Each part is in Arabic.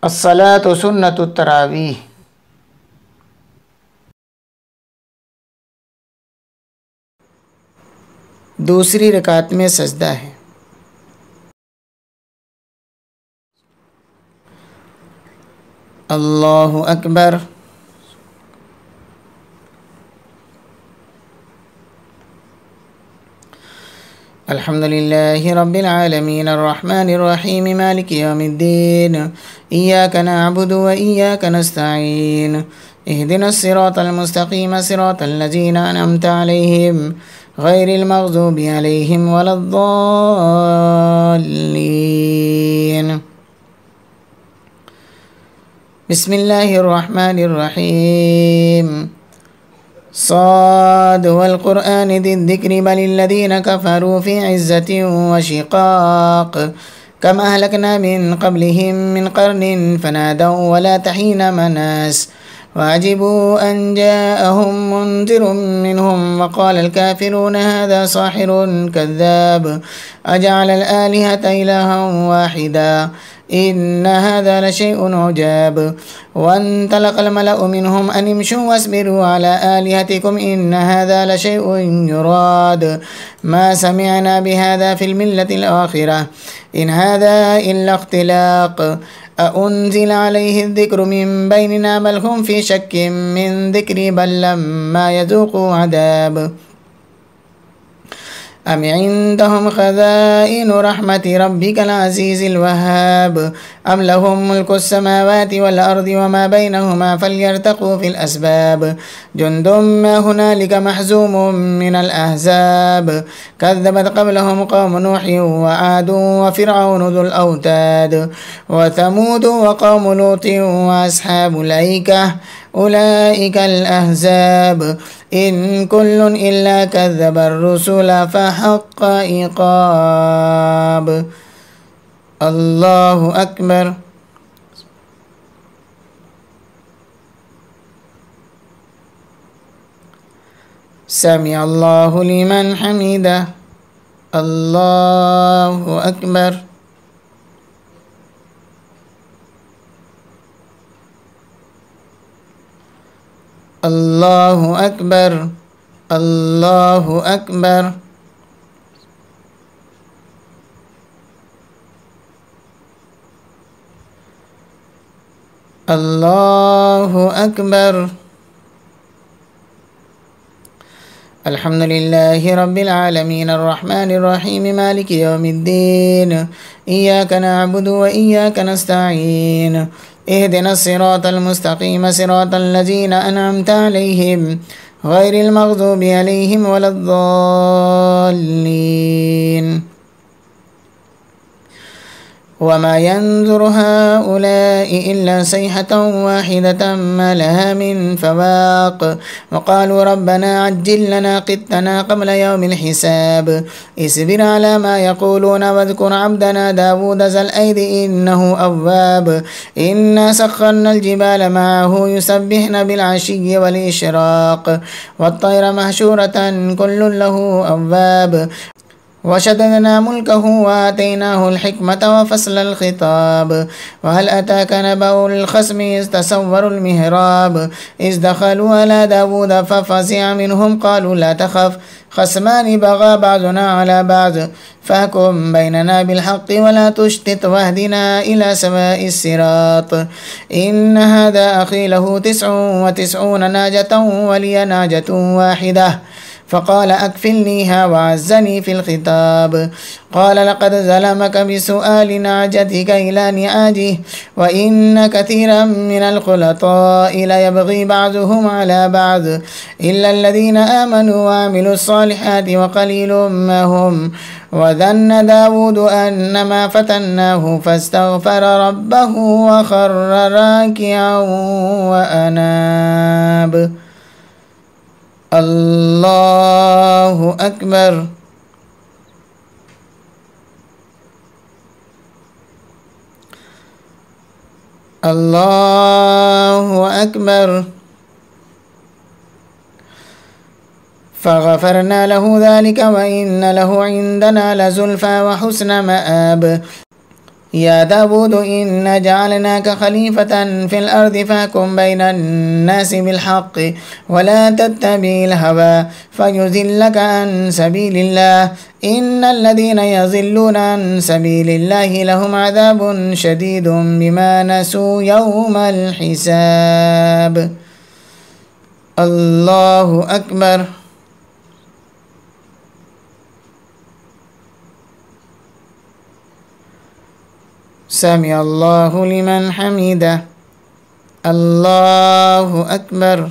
अस्सलातु सुन्नतु तरावीह। दूसरी रकात में सजदा है। अल्लाहु अकबर। अल्हम्दुलिल्लाहि रब्बिल आलमीन अर्रहमानिर रहीम मालिकि यौमिद्दीन इय्याका नअबुदु व इय्याका नस्तईन इहदिनस सिरातल मुस्तकीम सिरातल लज़ीना अनअमता अलैहिम गैरिल मग़ज़ूबि अलैहिम वलद्दाल्लीन। बिस्मिल्लाहिर रहमानिर रहीम। साद वल क़ुरआनि ज़िक्रि बलिल्लज़ीन कफ़रू फ़ी इज़्ज़तिन व शिक़ाक़ कमा अहलकना मिन क़ब्लिहिम मिन क़र्निन फ़नादौ वला तहीन मनास वअजिबू अन जाअहुम मुन्ज़िरुम मिनहुम वक़ालल काफ़िरून हाज़ा साहिरुन कज़्ज़ाब अजअलल आलिहता इलाहन वाहिदा इन्न हाज़ा लशैउन उजाब वंतलक़ल मलअु मिनहुम अन इम्शू वस्बिरू अला आलिहतिकुम इन्न हाज़ा लशैउन युराद मा समिअना बिहाज़ा फ़िल मिल्लतिल आखिरह इन हाज़ा इल्ला इख्तिलाक़ अउन्ज़िल अलैहि ज़िक्रु मिन बैनिना बल हुम फ़ी शक्किन मिन ज़िक्री बल लम्मा यज़ूक़ू अज़ाब अम इंदहुम खज़ाइनु रहमति रब्बिकल अज़ीज़िल वहाब अम लहुम मुल्कुस समावाति वल अर्दि वमा बैनहुमा फल्यर्तक़ू फ़िल अस्बाब जुन्दुम मा हुनालिक महज़ूमुम मिनल अहज़ाब कज़्ज़बत क़ब्लहुम क़ौमु नूहिन व आदु व फ़िरऔनु ज़ुल औताद व समूद व क़ौमु लूतिन व अस्हाबुल ऐकः उलाइकल अहज़ाब इन कुल्लुन इल्ला कज़्ज़बर रुसुल फ़हक़्क़ इक़ाब। अल्लाहु अकबर। समिअल्लाहु लिमन हमिदह। अल्लाहु अकबर। अल्लाहु अकबर। अल्लाहु अकबर। अल्लाहु अकबर। अल्हम्दुलिल्लाहि रब्बिल आलमीन अर्रहमानिर रहीम मालिकि यौमिद्दीन इय्याका नअबुदु व इय्याका नस्तईन इहदिनस सिरातल मुस्तकीम सिरातल लज़ीना अनअमता अलैहिम गैरिल मग़ज़ूबि अलैहिम वलद्दाल्लीन। वमा यंज़ुरु हाउलाइ इल्ला सयहतन वाहिदतन मा लहा मिन फ़वाक़ वक़ालू रब्बना अज्जिल लना क़ित्तना क़ब्ल यौमिल हिसाब इस्बिर अला मा यक़ूलून वज़्कुर अब्दना दावूद ज़ल ऐदि इन्नहु अव्वाब इन्ना सख़्ख़रना अल-जिबाल मअहु युसब्बिहन बिल-अशिय्यि वल-इशराक़ वत-तैर महशूरतन कुल्लुन लहु अव्वाब वशददना मुल्कहु वआतैनाहुल हिकमत वफ़स्लल ख़िताब वहल अताका नबउल ख़स्मि इज़ तसव्वरुल मिहराब इज़ दख़लू अला दावूद फ़फ़ज़िअ मिनहुम क़ालू ला तख़फ़ ख़स्मानि बग़ा बअज़ुना अला बअज़ फ़हकुम बैनना बिल-हक़्क़ि वला तुश्तित वहदिना इला सवाइस सिरात इन्न हाज़ा अख़ी लहु तिस्उन व तिस्ऊन नाजतन वलिय नाजतुन वाहिदह फ़क़ाल अक्फ़िलनीहा वअज़्ज़नी फ़िल ख़िताब क़ाल लक़द ज़लमक बिसुआलि नाजतिक इला निआजिह व इन्न कसीरन मिनल ख़ुलताइ लयबग़ी बअज़ुहुम अला बअज़ इल्ला अल्लज़ीना आमनू व अमिलुस सालिहाति व क़लीलुम मा हुम व ज़न्न दावूद अन्नमा फ़तन्नाहु फ़ास्तग़फ़र रब्बहु व ख़र्र राकिअन व अनाब। अल्लाहु अकबर। अल्लाहु अकबर। फ़ग़फ़रना लहु ज़ालिक व इन्न लहु इंदना लज़ुल्फ़ा व हुस्न मआब। يا داود إنا جعلناك خليفة في الأرض فاحكم بين الناس بالحق ولا تتبع الهوى فيضلك عن سبيل الله إن الذين يضلون عن سبيل الله لهم عذاب شديد بما نسوا يوم الحساب. الله أكبر. سمع الله لمن حمده. الله أكبر.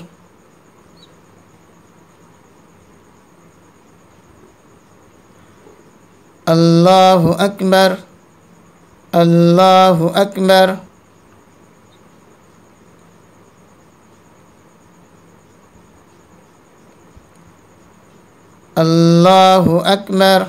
الله أكبر. الله أكبر. الله أكبر.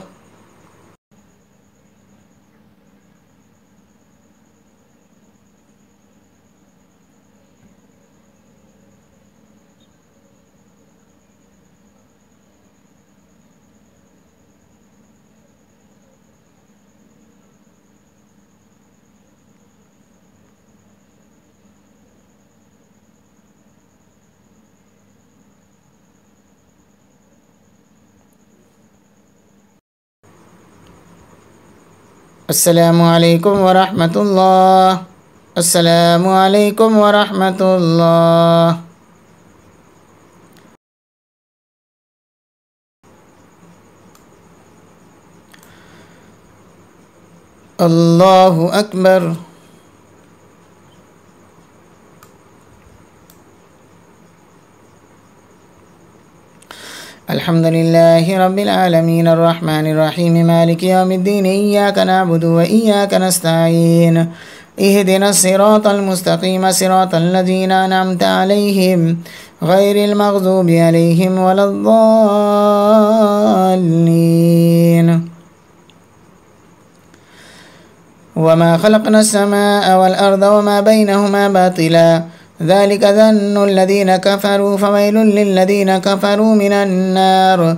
السلام عليكم ورحمة الله. السلام عليكم ورحمة الله. الله أكبر. الحمد لله رب العالمين الرحمن الرحيم مالك يوم الدين إياك نعبد وإياك نستعين اهدنا الصراط المستقيم صراط الذين أنعمت عليهم غير المغضوب عليهم ولا الضالين. وما خلقنا السماء والأرض وما بينهما باطلا ذلك ظن الذين كفروا فويل للذين كفروا من النار.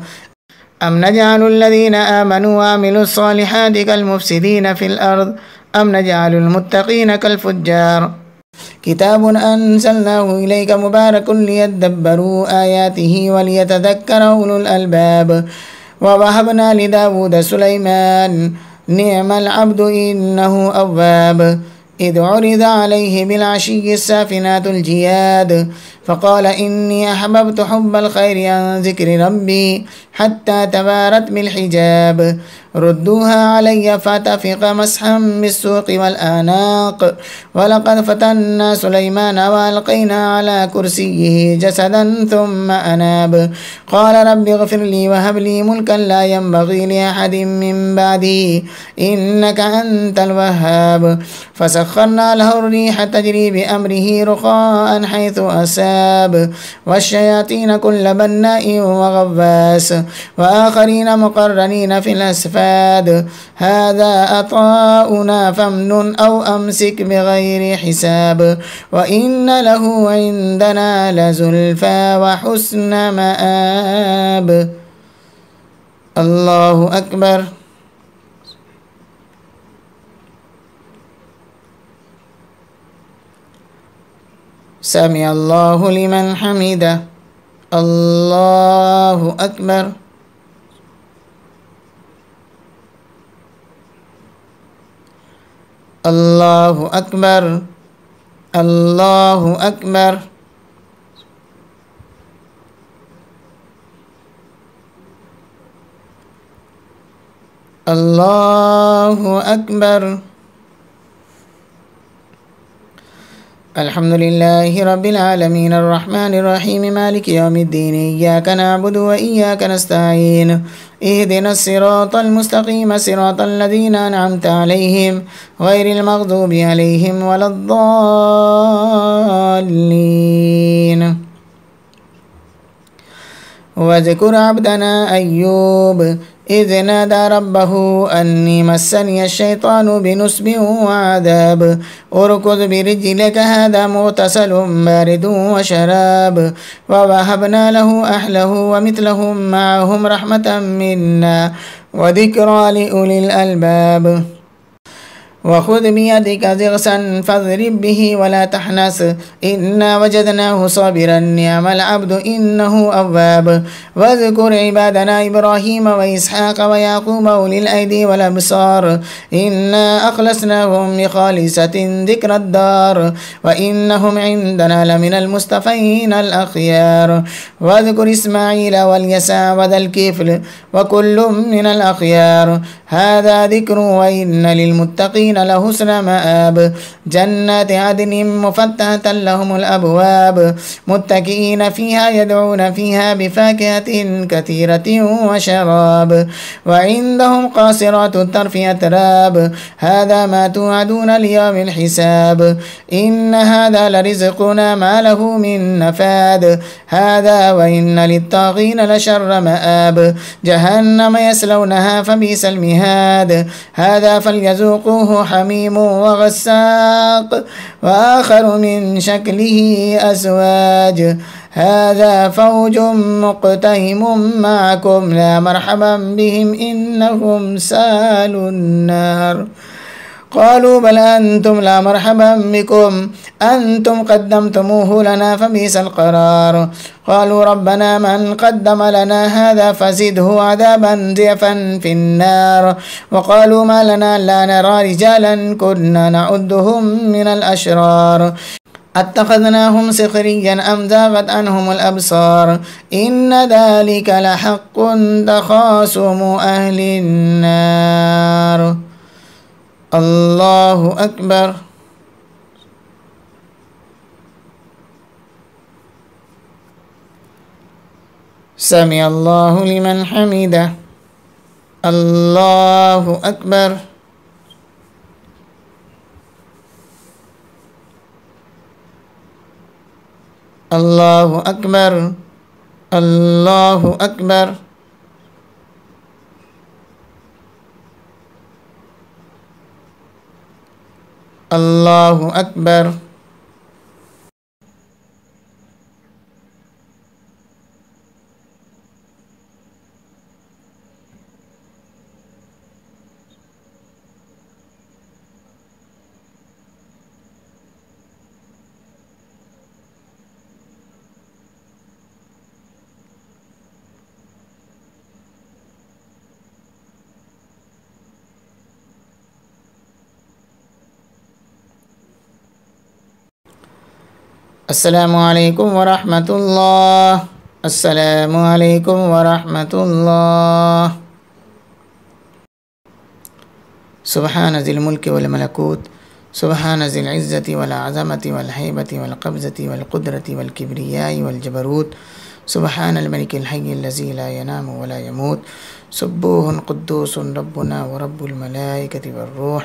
أم نجعل الذين آمنوا وعملوا الصالحات كالمفسدين في الأرض أم نجعل المتقين كالفجار. كتاب أنزلناه إليك مبارك ليدبروا آياته وليتذكر أولو الألباب. ووهبنا لداود سليمان نعم العبد إنه أواب. إذ عرض عليه بالعشي السافنات الجياد فقال إني أحببت حب الخير عن ذكر ربي حتى تبارت بالحجاب. ردوها علي فاتفق مسحا بالسوق والآناق. ولقد فتنا سليمان وألقينا على كرسيه جسدا ثم أناب. قال رب اغفر لي وهب لي ملكا لا ينبغي لأحد من بعدي إنك أنت الوهاب. فسخرنا له الريح تجري بأمره رخاء حيث أساب والشياطين كل بناء وغواص وآخرين مقرنين في الأسفاد. هذا عطاؤنا فامنن أو أمسك بغير حساب وإن له عندنا لزلفى وحسن مآب. الله أكبر. سمع الله لمن حمده. الله أكبر. الله أكبر. الله أكبر. الله أكبر. الحمد لله رب العالمين الرحمن الرحيم مالك يوم الدين إياك نعبد وإياك نستعين اهدنا الصراط المستقيم صراط الذين أنعمت عليهم غير المغضوب عليهم ولا الضالين. واذكر عبدنا أيوب إذ نادى ربه أني مسني الشيطان بنصب وعذاب اركض برجلك هذا مغتسل بارد وشراب. ووهبنا له أهله ومثلهم معهم رحمة منا وذكرى لأولي الألباب. وخذ بيدك ضغثا فاضرب به ولا تحنث إنا وجدناه صابرا نعم العبد إنه أواب واذكر عبادنا إبراهيم وإسحاق ويعقوب أولي الأيدي والأبصار إنا أخلصناهم بخالصة ذكر الدار وإنهم عندنا لمن المصطفين الأخيار واذكر إسماعيل واليسع وذا الكفل وكل من الأخيار هذا ذكر وإن للمتقين لحسن مآب جنات عدن مفتحة لهم الأبواب متكئين فيها يدعون فيها بفاكهة كثيرة وشراب وعندهم قاصرات الطرف أتراب هذا ما توعدون ليوم الحساب إن هذا لرزقنا ما له من نفاد هذا وإن للطاغين لشر مآب جهنم يصلونها فبئس المهاد هذا فليذوقوه حميم وغساق وآخر من شكله أزواج هذا فوج مقتحم معكم لا مرحبا بهم إنهم سالوا النار قالوا بل أنتم لا مرحبا بكم أنتم قدمتموه لنا فبئس القرار قالوا ربنا من قدم لنا هذا فزده عذابا ضعفا في النار وقالوا ما لنا لا نرى رجالا كنا نعدهم من الأشرار اتخذناهم سخريا أم زاغت عنهم الأبصار إن ذلك لحق تخاصم أهل النار الله أكبر سمع الله لمن حمده الله أكبر الله أكبر الله أكبر الله أكبر السلام عليكم ورحمة الله السلام عليكم ورحمة الله سبحان ذي الملك والملكوت سبحان ذي العزة والعظمة والهيبة والقبضة والقدرة والكبرياء والجبروت سبحان الملك الحي الذي لا ينام ولا يموت سبوح قدوس ربنا ورب الملائكة والروح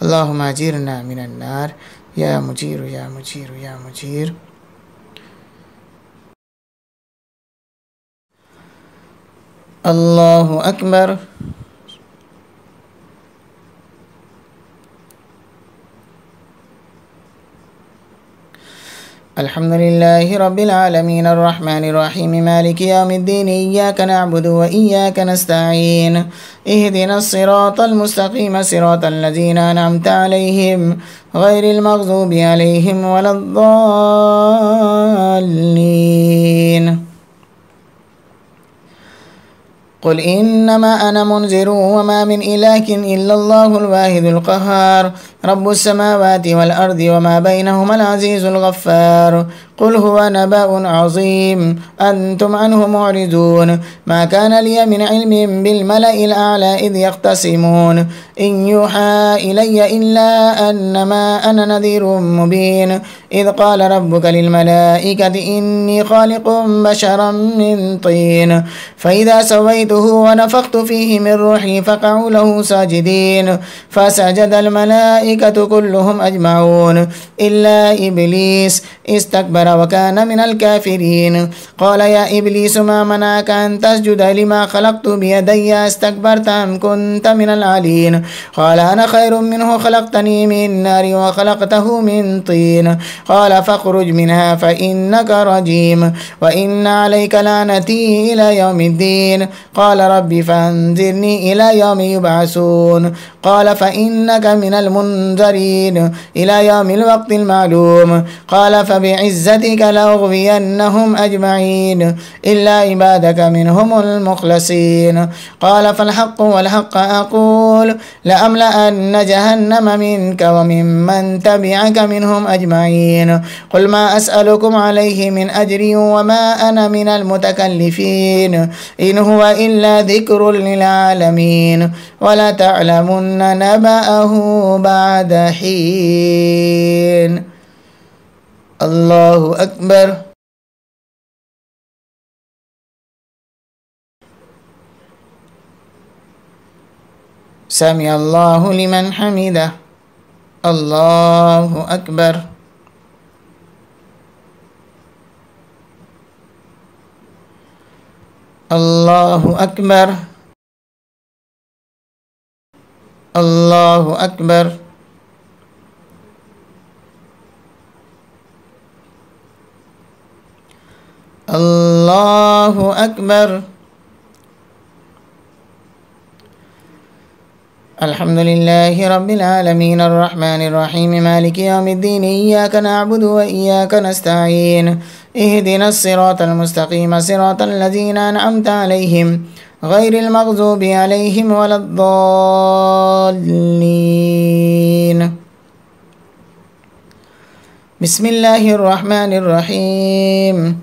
اللهم أجرنا من النار يا مجير يا مجير يا مجير الله أكبر الحمد لله رب العالمين الرحمن الرحيم مالك يوم الدين إياك نعبد وإياك نستعين اهدنا الصراط المستقيم صراط الذين أنعمت عليهم غير المغضوب عليهم ولا الضالين قل إنما أنا منذر وما من إله إلا الله الواحد القهار رب السماوات والأرض وما بينهما العزيز الغفار قل هو نبأ عظيم أنتم عنه معرضون ما كان لي من علم بالملأ الأعلى إذ يختصمون إن يوحى إلي إلا أنما أنا نذير مبين إذ قال ربك للملائكة إني خالق بشرا من طين فإذا سويته ونفخت فيه من روحي فقعوا له ساجدين فسجد الملائكة الملائكة كلهم أجمعون إلا إبليس استكبر وكان من الكافرين. قال يا إبليس ما منعك أن تسجد لما خلقت بيدي استكبرت أم كنت من العالين؟ قال أنا خير منه خلقتني من نار وخلقته من طين. قال فاخرج منها فإنك رجيم وإن عليك لعنتي إلى يوم الدين. قال رب فأنذرني إلى يوم يبعثون. قال فإنك من المنذرين إلى يوم الوقت المعلوم. قال فبعزتك لأغوينهم أجمعين إلا عبادك منهم المخلصين. قال فالحق والحق أقول لأملأن جهنم منك وممن تبعك منهم أجمعين. قل ما أسألكم عليه من أجر وما أنا من المتكلفين إن هو إلا ذكر للعالمين ولا تعلمن نبأه بعد حين. الله أكبر. سمع الله لمن حمده. الله أكبر. الله أكبر. الله أكبر. الله أكبر. الحمد لله رب العالمين الرحمن الرحيم مالك يوم الدين إياك نعبد وإياك نستعين اهدنا الصراط المستقيم صراط الذين أنعمت عليهم غير المغضوب عليهم ولا الضالين. بسم الله الرحمن الرحيم.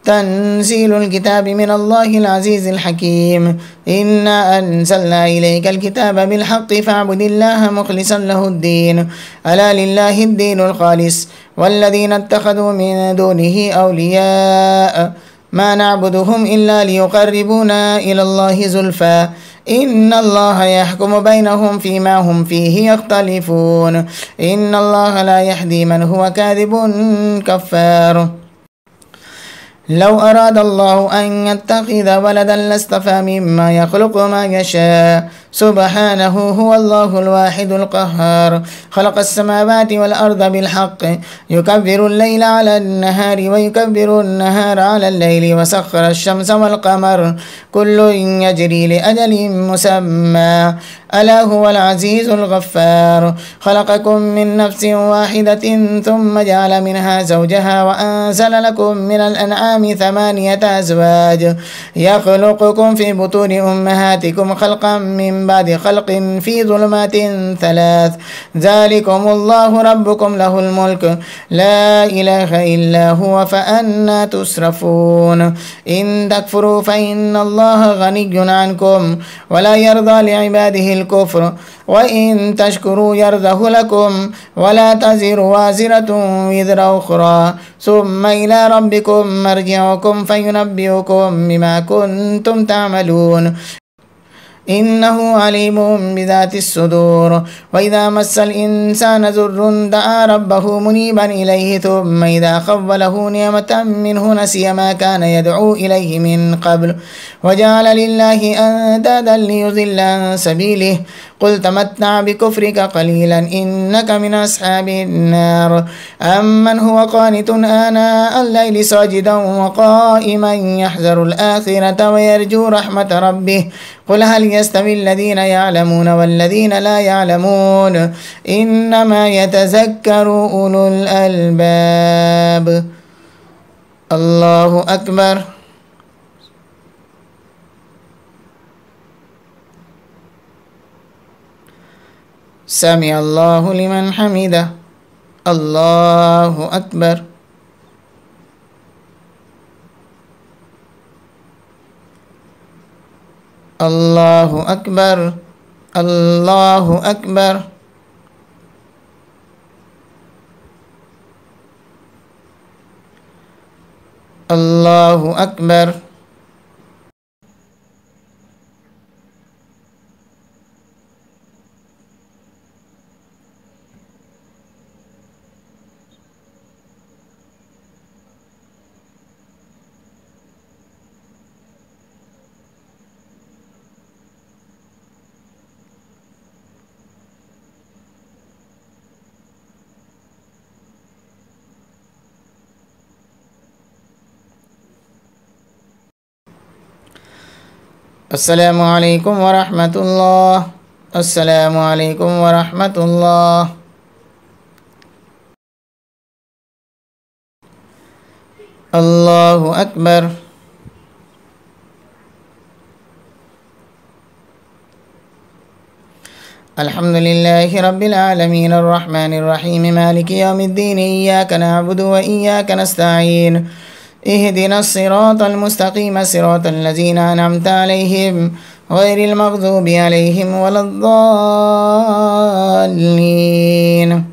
تنزيل الكتاب من الله العزيز الحكيم. إنا أنزلنا إليك الكتاب بالحق فاعبد الله مخلصا له الدين ألا لله الدين الخالص والذين اتخذوا من دونه أولياء ما نعبدهم إلا ليقربونا إلى الله زلفى إن الله يحكم بينهم فيما هم فيه يختلفون إن الله لا يهدي من هو كاذب كفار. لو أراد الله أن يتخذ ولدا لاصطفى مما يخلق ما يشاء سبحانه هو الله الواحد القهار. خلق السماوات والأرض بالحق يكبر الليل على النهار ويكبر النهار على الليل وسخر الشمس والقمر كل يجري لأجل مسمى ألا هو العزيز الغفار. خلقكم من نفس واحدة ثم جعل منها زوجها وأنزل لكم من الأنعام 8 أزواج يخلقكم في بطون أمهاتكم خلقا من بعد خلق في ظلمات 3 ذلكم الله ربكم له الملك لا إله إلا هو فأنا تصرفون. إن تكفروا فإن الله غني عنكم ولا يرضى لعباده الكفر وإن تشكروا يرضه لكم ولا تزر وازرة وزر أخرى ثم إلى ربكم مرجعكم فينبئكم بما كنتم تعملون إنه عليم بذات الصدور. وإذا مس الإنسان ضر دعا ربه منيبا إليه ثم إذا خوله نعمة منه نسي ما كان يدعو إليه من قبل وجعل لله أندادا ليضل عن سبيله قل تمتع بكفرك قليلا إنك من أصحاب النار. أمن هو قانت آناء الليل ساجدا وقائما يحذر الآخرة ويرجو رحمة ربه قل هل يستوي الذين يعلمون والذين لا يعلمون إنما يتذكر أولو الألباب. الله أكبر. سمع الله لمن حمده. الله أكبر. الله أكبر. الله أكبر. الله أكبر. السلام عليكم ورحمة الله. السلام عليكم ورحمة الله. الله أكبر. الحمد لله رب العالمين الرحمن الرحيم مالك يوم الدين إياك نعبد وإياك نستعين اهدنا الصراط المستقيم صراط الذين أنعمت عليهم غير المغضوب عليهم ولا الضالين.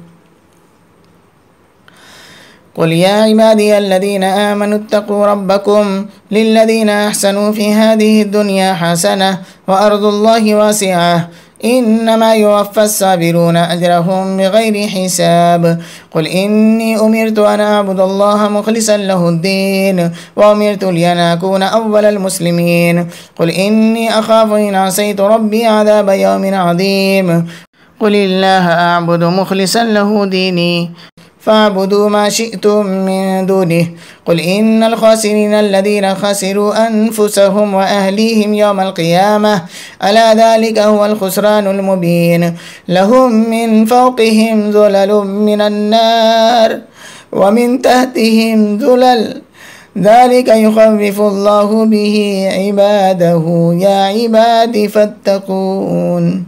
قل يا عبادي الذين آمنوا اتقوا ربكم للذين أحسنوا في هذه الدنيا حسنة وأرض الله واسعة إنما يوفى الصابرون أجرهم بغير حساب. قل إني أمرت أن أعبد الله مخلصا له الدين وأمرت لأن أكون أول المسلمين. قل إني أخاف إن عصيت ربي عذاب يوم عظيم. قل الله أعبد مخلصا له ديني فاعبدوا ما شئتم من دونه. قل إن الخاسرين الذين خسروا أنفسهم وأهليهم يوم القيامة ألا ذلك هو الخسران المبين. لهم من فوقهم ظلل من النار ومن تحتهم ظلل ذلك يخوف الله به عباده يا عباد فاتقون.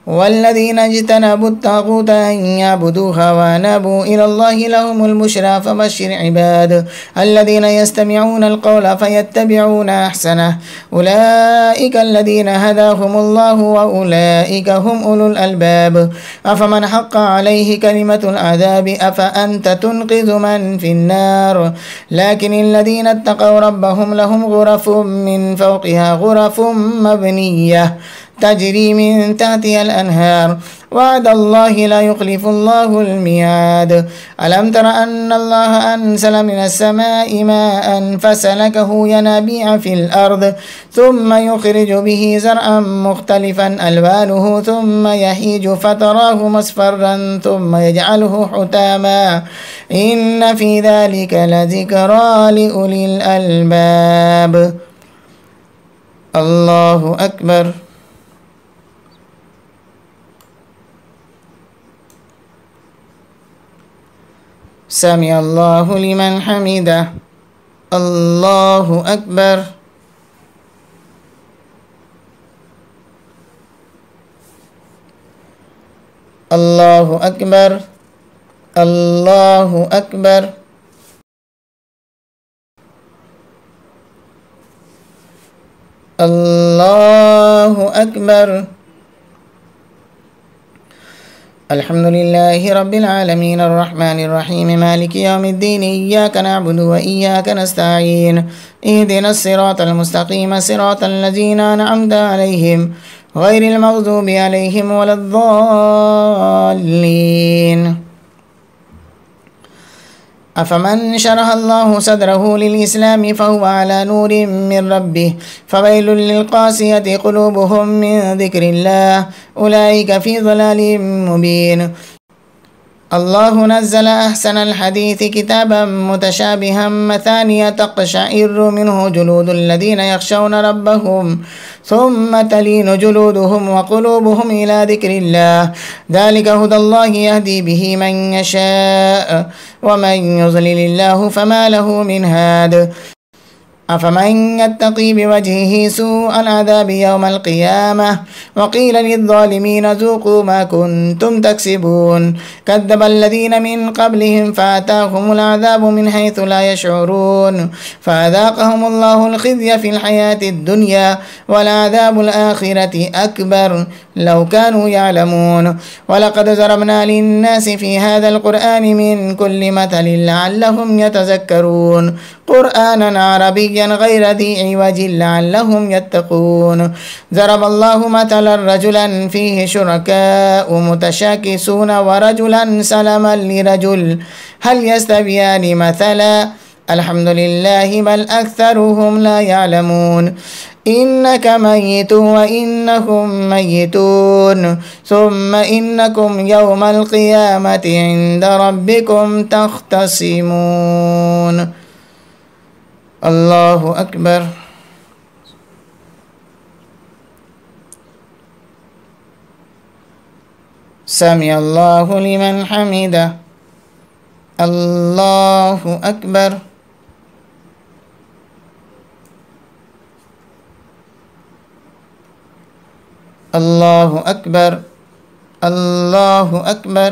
والذين اجتنبوا الطاغوت أن يعبدوها وأنابوا إلى الله لهم البشرى فبشر عباد الذين يستمعون القول فيتبعون أحسنه أولئك الذين هداهم الله وأولئك هم أولو الألباب. أفمن حق عليه كلمة العذاب أفأنت تنقذ من في النار. لكن الذين اتقوا ربهم لهم غرف من فوقها غرف مبنية تجري من تحتها الأنهار وعد الله لا يخلف الله الميعاد. ألم تر أن الله أنزل من السماء ماء فسلكه ينابيع في الأرض ثم يخرج به زرعا مختلفا ألوانه ثم يهيج فتراه مصفرا ثم يجعله حتاما إن في ذلك لذكرى لأولي الألباب. الله أكبر. سمع الله لمن حمده. الله أكبر. الله أكبر. الله أكبر. الله أكبر. الحمد لله رب العالمين الرحمن الرحيم مالك يوم الدين إياك نعبد وإياك نستعين اهدنا الصراط المستقيم صراط الذين أنعمت عليهم غير المغضوب عليهم ولا الضالين. أفمن شرح الله صدره للإسلام فهو على نور من ربه فويل للقاسية قلوبهم من ذكر الله أولئك في ضلال مبين. الله نزل أحسن الحديث كتابا متشابها مثانية تقشعر منه جلود الذين يخشون ربهم ثم تلين جلودهم وقلوبهم إلى ذكر الله ذلك هدى الله يهدي به من يشاء ومن يضلل الله فما له من هاد. أفمن يتقي بوجهه سوء العذاب يوم القيامة وقيل للظالمين ذوقوا ما كنتم تكسبون. كذب الذين من قبلهم فأتاهم العذاب من حيث لا يشعرون فأذاقهم الله الخزي في الحياة الدنيا ولعذاب الآخرة أكبر لو كانوا يعلمون. ولقد ضربنا للناس في هذا القرآن من كل مثل لعلهم يتذكرون قرآنا عربيا غير ذي عوج لعلهم يتقون. ضرب الله مثلا رجلا فيه شركاء متشاكسون ورجلا سلما لرجل هل يستويان مثلا الحمد لله بل أكثرهم لا يعلمون. إنك ميت وإنهم ميتون ثم إنكم يوم القيامة عند ربكم تختصمون. الله أكبر. سمع الله لمن حمده. الله أكبر. الله أكبر. الله أكبر.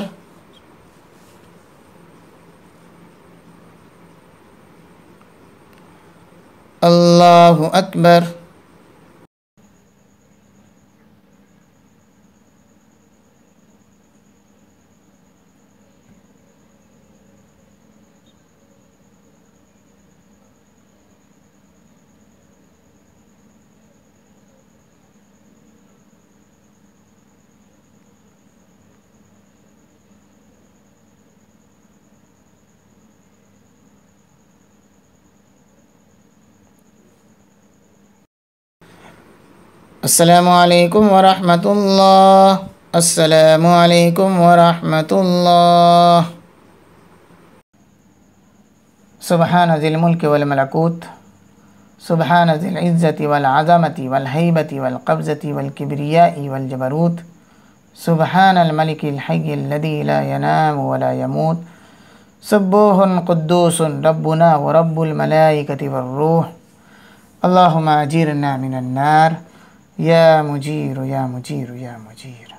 الله أكبر. السلام عليكم ورحمة الله. السلام عليكم ورحمة الله. سبحان ذي الملك والملكوت، سبحان ذي العزة والعظمة والهيبة والقبضة والكبرياء والجبروت، سبحان الملك الحي الذي لا ينام ولا يموت، سبوح قدوس ربنا ورب الملائكة والروح. اللهم أجيرنا من النار يا مجير يا مجير يا مجير.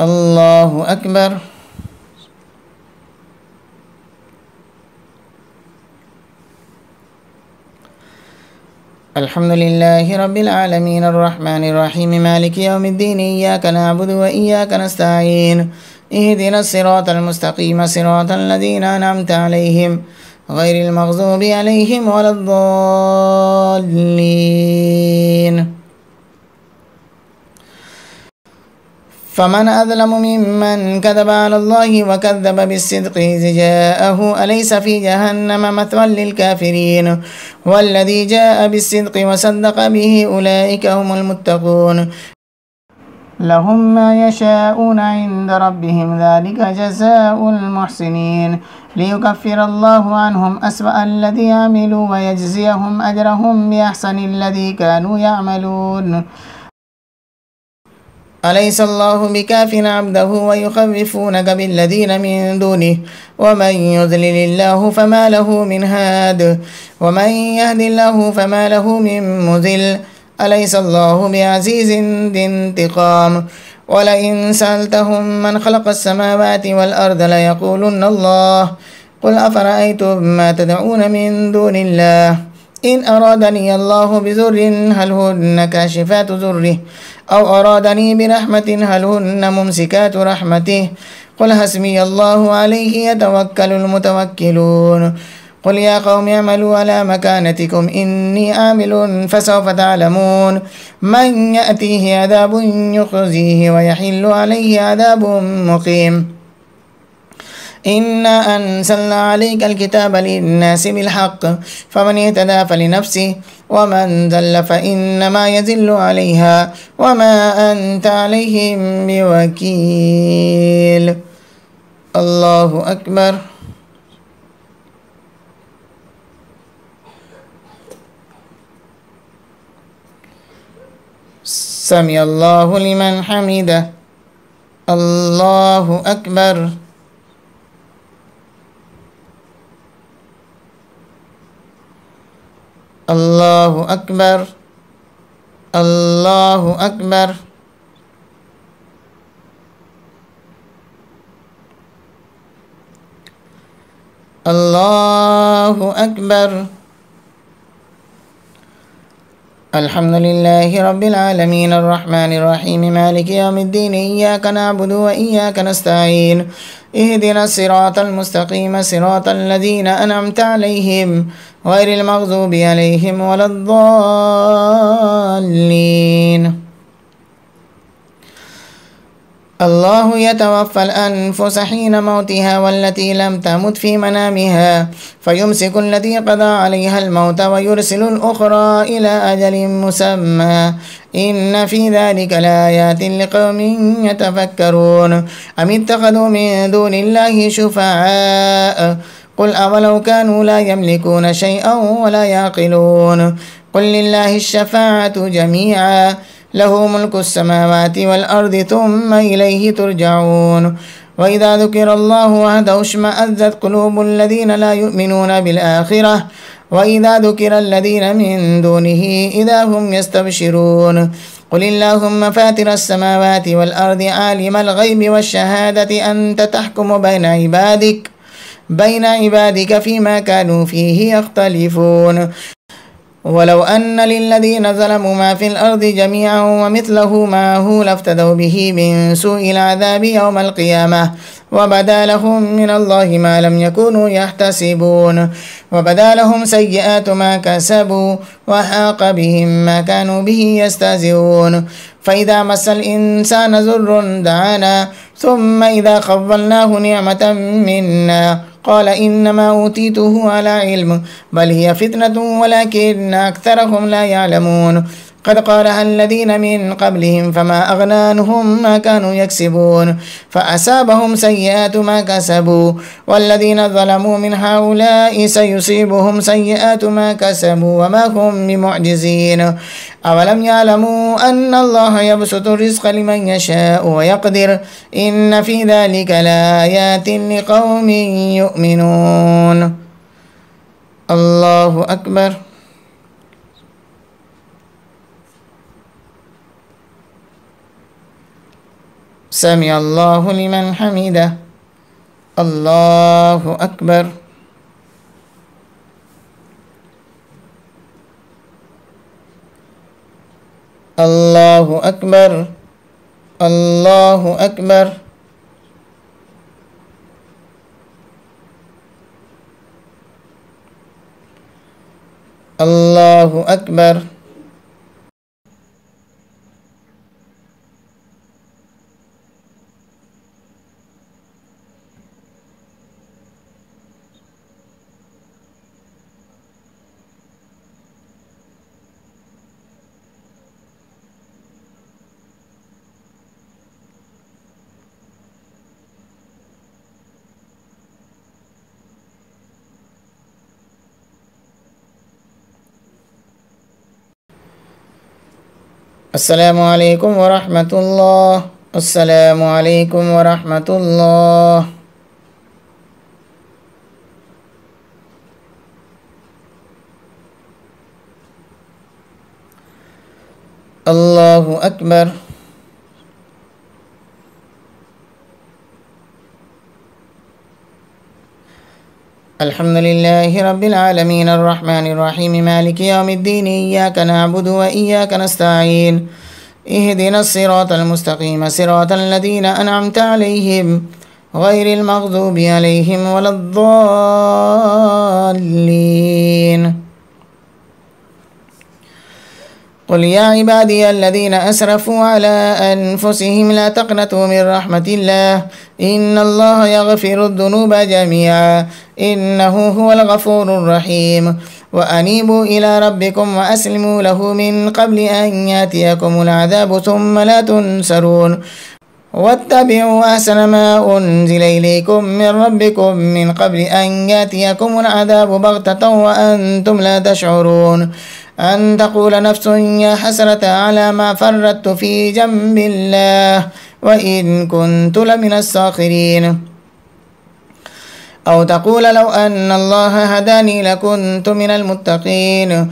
الله أكبر. الحمد لله رب العالمين الرحمن الرحيم مالك يوم الدين، إياك نعبد وإياك نستعين، اهدنا الصراط المستقيم صراط الذين أنعمت عليهم غير المغضوب عليهم ولا الضالين. فمن أظلم ممن كذب على الله وكذب بالصدق إذ جاءه، أليس في جهنم مثوى للكافرين؟ والذي جاء بالصدق وصدق به أولئك هم المتقون. لهم ما يشاءون عند ربهم ذلك جزاء المحسنين، ليكفر الله عنهم أسوأ الذي عملوا ويجزيهم أجرهم بأحسن الذي كانوا يعملون. أليس الله بكاف عبده ويخوفونك بالذين من دونه، ومن يضلل الله فما له من هاد، ومن يهد الله فما له من مضل. أليس الله بعزيز ذي انتقام؟ ولئن سألتهم من خلق السماوات والأرض ليقولن الله. قل أفرأيتم ما تدعون من دون الله إن أرادني الله بضر هل هن كاشفات ضره، أو أرادني برحمة هل هن ممسكات رحمته. قل حسبي الله عليه يتوكل المتوكلون. قل يا قوم اعملوا على مكانتكم إني عامل فسوف تعلمون من يأتيه عذاب يخزيه ويحل عليه عذاب مقيم. إنا أنزلنا عليك الكتاب للناس بالحق، فمن اهتدى فلنفسه ومن ضل فإنما يضل عليها وما أنت عليهم بوكيل. الله أكبر. سمع الله لمن حمده. الله أكبر. الله أكبر. الله أكبر. الله أكبر. الحمد لله رب العالمين الرحمن الرحيم مالك يوم الدين، إياك نعبد وإياك نستعين، اهدنا الصراط المستقيم صراط الذين أنعمت عليهم غير المغضوب عليهم ولا الضالين. الله يتوفى الأنفس حين موتها والتي لم تمت في منامها، فيمسك التي قضى عليها الموت ويرسل الأخرى إلى أجل مسمى، إن في ذلك لآيات لقوم يتفكرون. أم اتخذوا من دون الله شفعاء قل أولو كانوا لا يملكون شيئا ولا يعقلون. قل لله الشفاعة جميعا له ملك السماوات والأرض ثم إليه ترجعون وإذا ذكر الله وحده اشمأزت قلوب الذين لا يؤمنون بالآخرة وإذا ذكر الذين من دونه إذا هم يستبشرون قل اللهم فاتر السماوات والأرض عالم الغيب والشهادة أنت تحكم بين عبادك فيما كانوا فيه يختلفون ولو أن للذين ظلموا ما في الأرض جميعا ومثله معه لافتدوا به من سوء العذاب يوم القيامة وبدا لهم من الله ما لم يكونوا يحتسبون وبدا لهم سيئات ما كسبوا وحاق بهم ما كانوا به يستهزئون فإذا مس الإنسان ضر دعانا ثم إذا خولناه نعمة منا قال إنما أوتيته على علم بل هي فتنة ولكن أكثرهم لا يعلمون قد قالها الذين من قبلهم فما أغنى عنهم ما كانوا يكسبون فأصابهم سيئات ما كسبوا والذين ظلموا من هؤلاء سيصيبهم سيئات ما كسبوا وما هم بمعجزين أولم يعلموا أن الله يبسط الرزق لمن يشاء ويقدر إن في ذلك لآيات لقوم يؤمنون. الله أكبر. سمع الله لمن حمده. الله أكبر. الله أكبر. الله أكبر. الله أكبر. السلام عليكم ورحمة الله. السلام عليكم ورحمة الله. الله أكبر. الحمد لله رب العالمين الرحمن الرحيم مالك يوم الدين إياك نعبد وإياك نستعين اهدنا الصراط المستقيم صراط الذين أنعمت عليهم غير المغضوب عليهم ولا الضالين. قل يا عبادي الذين أسرفوا على أنفسهم لا تقنطوا من رحمة الله إن الله يغفر الذنوب جميعا إنه هو الغفور الرحيم وأنيبوا إلى ربكم وأسلموا له من قبل أن يأتيكم العذاب ثم لا تنصرون واتبعوا أحسن ما أنزل إليكم من ربكم من قبل أن يأتيكم العذاب بغتة وأنتم لا تشعرون أن تقول نفس يا حسرة على ما فرطت في جنب الله وإن كنت لمن الساخرين أو تقول لو أن الله هداني لكنت من المتقين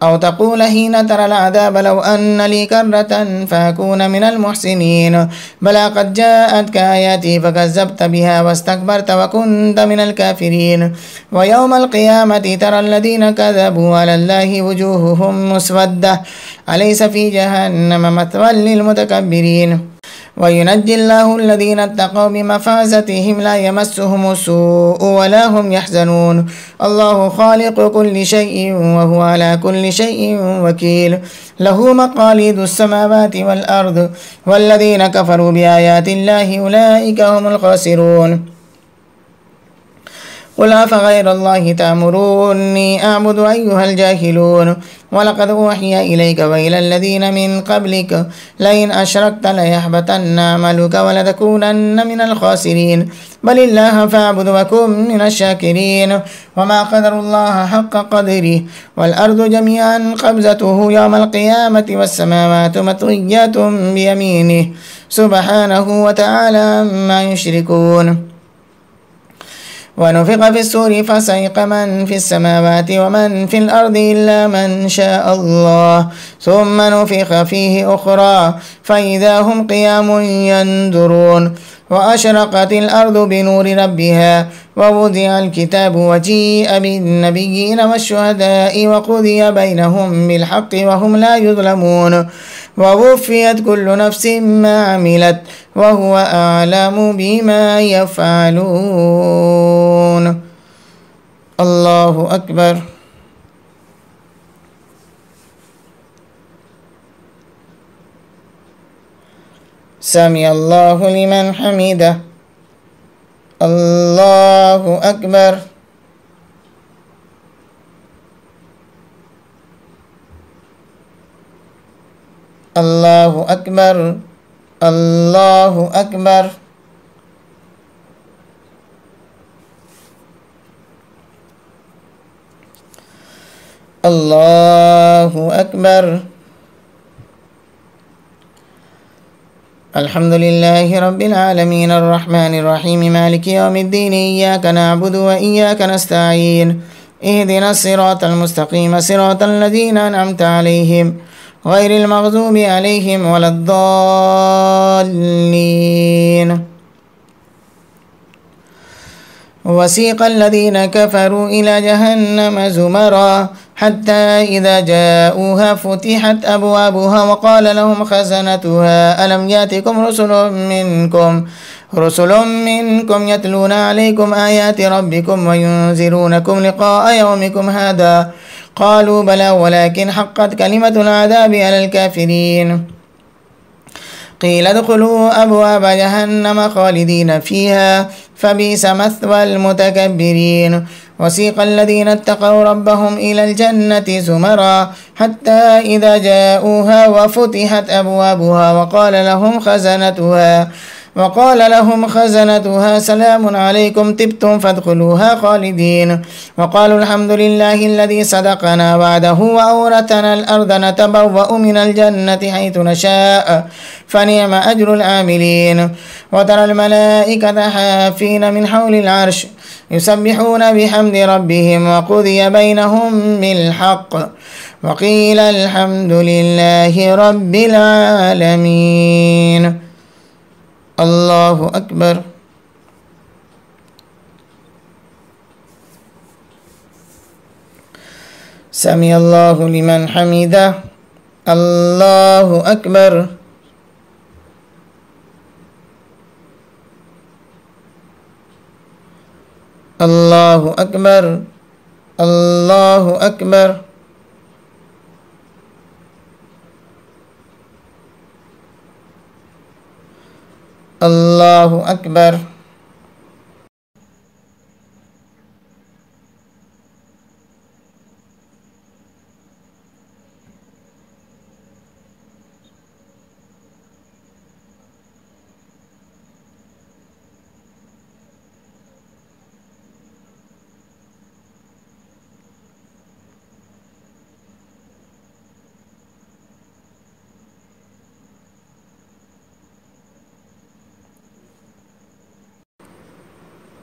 أو تقول حين ترى العذاب لو أن لي كرة فأكون من المحسنين بلى قد جاءتك آياتي فكذبت بها واستكبرت وكنت من الكافرين ويوم القيامة ترى الذين كذبوا على الله وجوههم مسودة أليس في جهنم مثوى للمتكبرين وينجي الله الذين اتقوا بمفازتهم لا يمسهم السوء ولا هم يحزنون الله خالق كل شيء وهو على كل شيء وكيل له مقاليد السماوات والأرض والذين كفروا بآيات الله أولئك هم الخاسرون قل أفغير الله تأمروني أعبد أيها الجاهلون ولقد أوحي إليك وإلى الذين من قبلك لئن أشركت ليحبطن عملك ولتكونن من الخاسرين بل الله فاعبد وكن من الشاكرين وما قدر الله حق قدره والأرض جميعا قبضته يوم القيامة والسماوات مطويات بيمينه سبحانه وتعالى عما يشركون ونفخ في السور فصعق من في السماوات ومن في الأرض إلا من شاء الله ثم نفخ فيه أخرى فإذا هم قيام ينظرون وأشرقت الأرض بنور ربها ووضع الكتاب وجيء بالنبيين والشهداء وقضي بينهم بالحق وهم لا يظلمون ووفيت كل نفس ما عملت وهو أعلم بما يفعلون. الله أكبر. سمع الله لمن حمده. الله أكبر. الله أكبر. الله أكبر. الله أكبر. الحمد لله رب العالمين الرحمن الرحيم مالك يوم الدين إياك نعبد وإياك نستعين اهدنا الصراط المستقيم صراط الذين أنعمت عليهم غير المغضوب عليهم ولا الضالين. وسيق الذين كفروا إلى جهنم زمرا حتى إذا جاءوها فتحت أبوابها وقال لهم خزنتها ألم يأتكم رسل منكم يتلون عليكم آيات ربكم وينذرونكم لقاء يومكم هذا قالوا بلى ولكن حقت كلمة العذاب على الكافرين قيل ادخلوا أبواب جهنم خالدين فيها فبئس مثوى المتكبرين. وسيق الذين اتقوا ربهم إلى الجنة زمرا حتى إذا جاءوها وفتحت أبوابها وقال لهم خزنتها سلام عليكم طبتم فادخلوها خالدين وقالوا الحمد لله الذي صدقنا وعده وأورثنا الأرض نتبوأ من الجنة حيث نشاء فنعم أجر العاملين. وترى الملائكة حافين من حول العرش يسبحون بحمد ربهم وقضي بينهم بالحق وقيل الحمد لله رب العالمين. الله أكبر. سمع الله لمن حمده. الله أكبر. الله أكبر. الله أكبر. الله أكبر.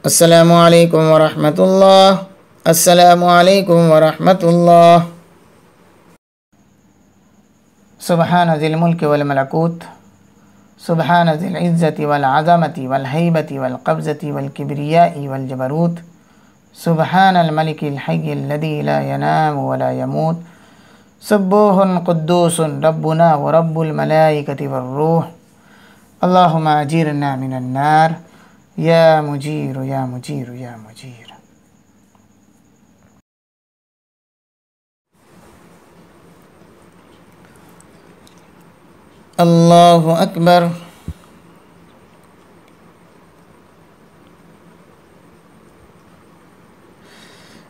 السلام عليكم ورحمة الله. السلام عليكم ورحمة الله. سبحان ذي الملك والملكوت سبحان ذي العزة والعظمة والهيبة والقبضة والكبرياء والجبروت سبحان الملك الحي الذي لا ينام ولا يموت سبوح قدوس ربنا ورب الملائكة والروح. اللهم أجيرنا من النار يا مجير يا مجير يا مجير. الله أكبر.